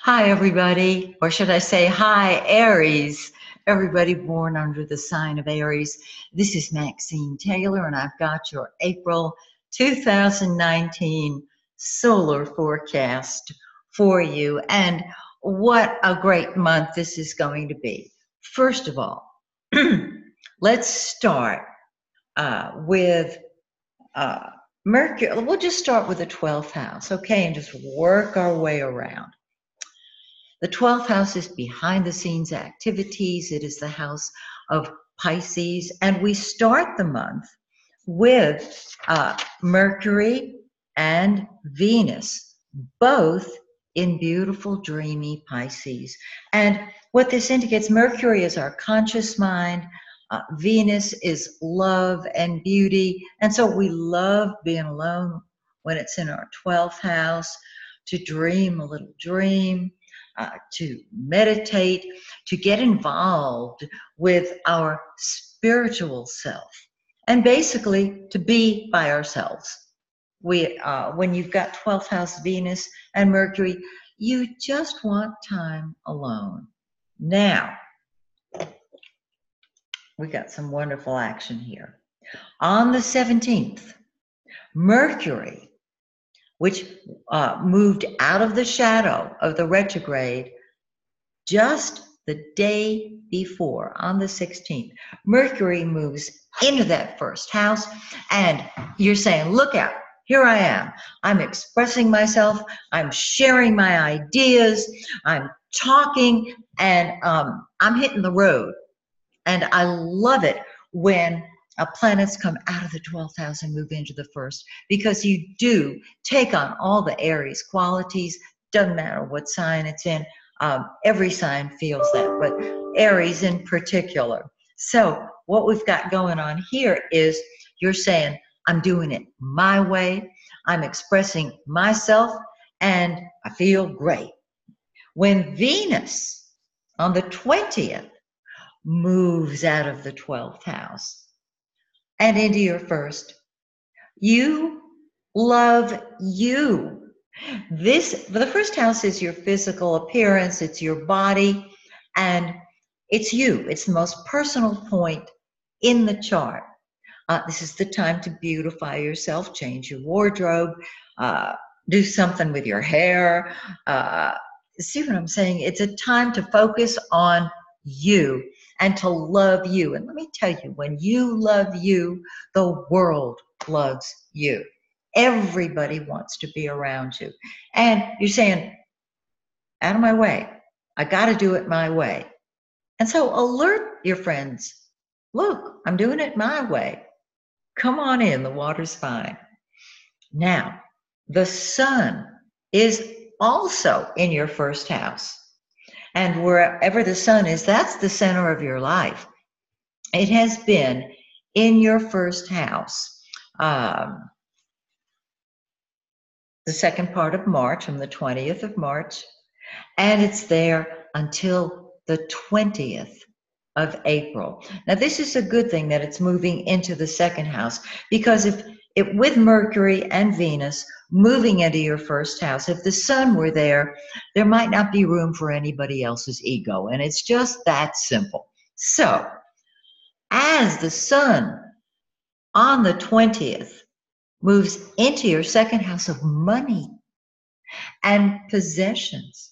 Hi, everybody, or should I say hi, Aries, everybody born under the sign of Aries. This is Maxine Taylor, and I've got your April 2019 solar forecast for you. And what a great month this is going to be. First of all, let's start with Mercury. We'll just start with the 12th house, okay, and just work our way around. The 12th house is behind the scenes activities. It is the house of Pisces. And we start the month with Mercury and Venus, both in beautiful, dreamy Pisces. And what this indicates, Mercury is our conscious mind. Venus is love and beauty. And so we love being alone when it's in our 12th house, to dream a little dream. To meditate, to get involved with our spiritual self, and basically to be by ourselves. When you've got 12th house Venus and Mercury, you just want time alone. Now, we got some wonderful action here. On the 17th, Mercury, which moved out of the shadow of the retrograde just the day before, on the 16th. Mercury moves into that first house, and you're saying, look out, here I am. I'm expressing myself. I'm sharing my ideas. I'm talking, and I'm hitting the road. And I love it when planets come out of the 12th house and move into the first, because you do take on all the Aries qualities. Doesn't matter what sign it's in. Every sign feels that, but Aries in particular. So what we've got going on here is you're saying, I'm doing it my way. I'm expressing myself, and I feel great. When Venus on the 20th moves out of the 12th house and into your first, you love you. The first house is your physical appearance, it's your body, and it's you. It's the most personal point in the chart. This is the time to beautify yourself, change your wardrobe, do something with your hair. See what I'm saying? It's a time to focus on you and to love you. And let me tell you, when you love you, the world loves you. Everybody wants to be around you. And you're saying, out of my way. I got to do it my way. And so alert your friends. Look, I'm doing it my way. Come on in, the water's fine. Now, the sun is also in your first house. And wherever the sun is, that's the center of your life. It has been in your first house. The second part of March, from the 20th of March, and it's there until the 20th of April. Now, this is a good thing that it's moving into the second house, because if it, with Mercury and Venus moving into your first house, if the sun were there, there might not be room for anybody else's ego, and it's just that simple. So, as the sun on the 20th moves into your second house of money and possessions,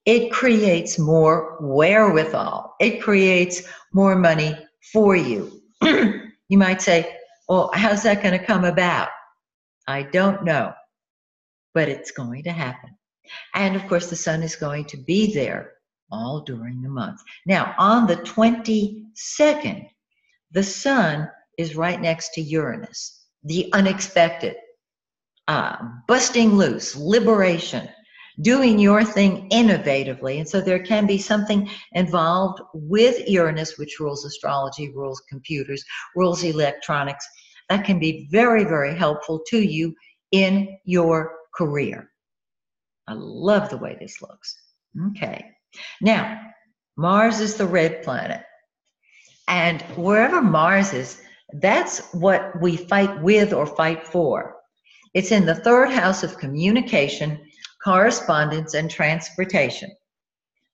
it creates more wherewithal. It creates more money for you. You might say, well, how's that going to come about? I don't know, but it's going to happen. And of course, the sun is going to be there all during the month. Now, on the 22nd, the sun is right next to Uranus, the unexpected, busting loose, liberation, doing your thing innovatively. And so there can be something involved with Uranus, which rules astrology, rules computers, rules electronics, that can be very, very helpful to you in your career. I love the way this looks. Okay. Now, Mars is the red planet. And wherever Mars is, that's what we fight with or fight for. It's in the third house of communication, correspondence, and transportation.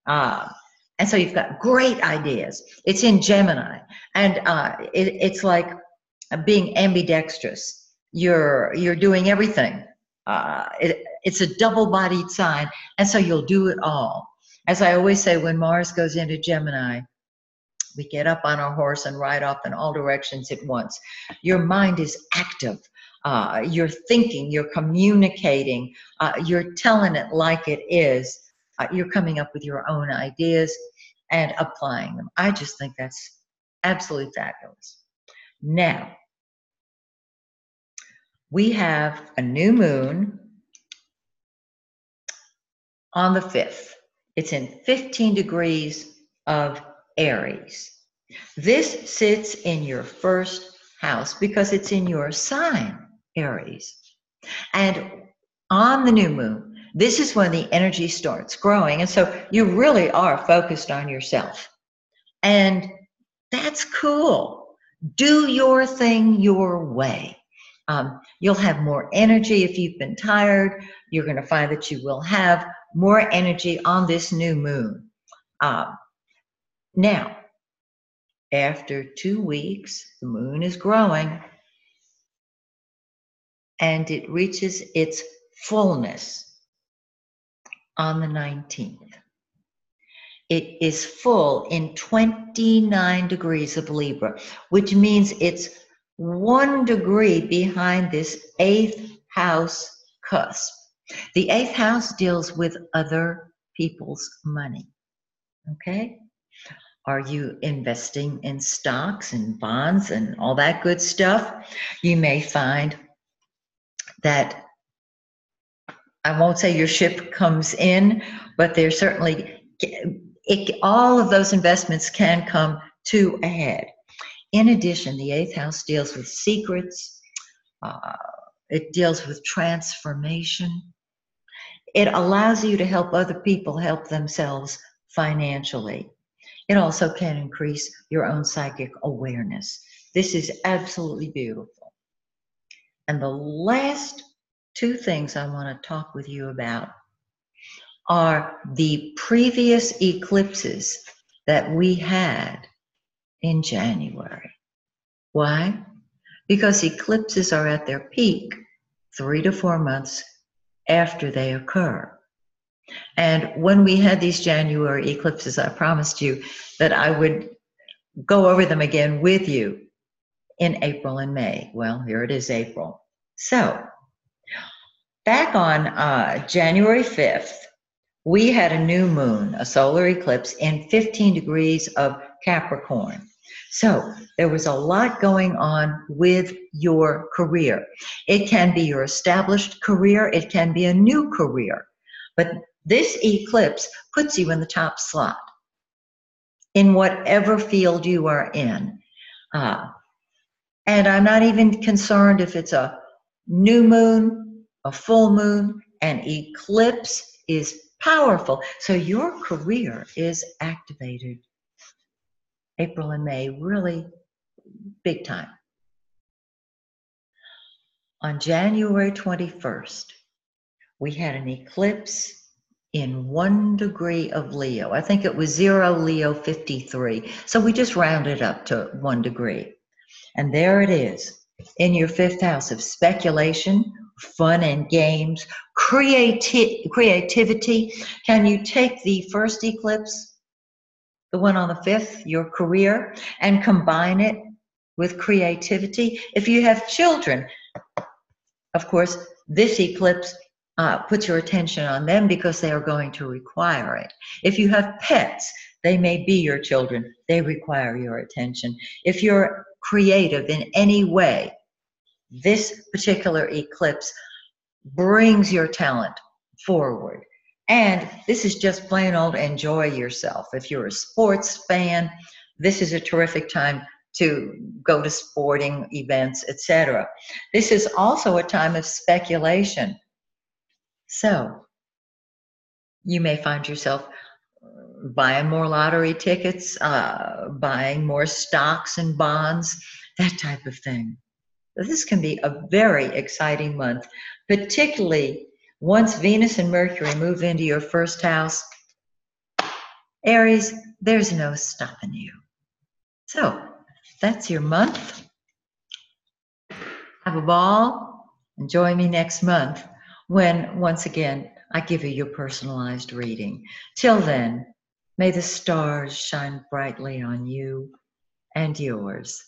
And so you've got great ideas. It's in Gemini, and it's like being ambidextrous. You're doing everything. It's a double-bodied sign, and so you'll do it all. As I always say, when Mars goes into Gemini, we get up on our horse and ride off in all directions at once. Your mind is active. You're thinking, you're communicating, you're telling it like it is. You're coming up with your own ideas and applying them. I just think that's absolutely fabulous. Now, we have a new moon on the 5th. It's in 15 degrees of Aries. This sits in your first house because it's in your sign, Aries. And on the new moon, this is when the energy starts growing. And so you really are focused on yourself. And that's cool. Do your thing your way. You'll have more energy if you've been tired. You're going to find that you will have more energy on this new moon. Now, after 2 weeks, the moon is growing and it reaches its fullness on the 19th. It is full in 29 degrees of Libra, which means it's 1 degree behind this 8th house cusp. The 8th house deals with other people's money. Okay? Are you investing in stocks and bonds and all that good stuff? You may find that, I won't say your ship comes in, but there's certainly, all of those investments can come to a head. In addition, the 8th house deals with secrets. It deals with transformation. It allows you to help other people help themselves financially. It also can increase your own psychic awareness. This is absolutely beautiful. And the last 2 things I want to talk with you about are the previous eclipses that we had in January. Why? Because eclipses are at their peak 3 to 4 months after they occur. And when we had these January eclipses, I promised you that I would go over them again with you in April and May. Well, here it is, April. So, back on January 5th, we had a new moon, a solar eclipse in 15 degrees of Capricorn. So there was a lot going on with your career. It can be your established career. It can be a new career. But this eclipse puts you in the top slot in whatever field you are in. And I'm not even concerned if it's a new moon, a full moon, an eclipse is powerful. So your career is activated. April and May, really big time. On January 21st, we had an eclipse in 1 degree of Leo. I think it was 0 Leo 53. So we just rounded up to 1 degree. And there it is in your 5th house of speculation, fun and games, creativity. Can you take the first eclipse, the one on the 5th, your career, and combine it with creativity? If you have children, of course, this eclipse puts your attention on them because they are going to require it. If you have pets, they may be your children. They require your attention. If you're creative in any way, this particular eclipse brings your talent forward. And this is just plain old enjoy yourself. If you're a sports fan, this is a terrific time to go to sporting events, etc. This is also a time of speculation. So you may find yourself buying more lottery tickets, buying more stocks and bonds, that type of thing. This can be a very exciting month, particularly Once Venus and Mercury move into your first house, Aries, there's no stopping you. So that's your month. Have a ball and join me next month when, once again, I give you your personalized reading. Till then, may the stars shine brightly on you and yours.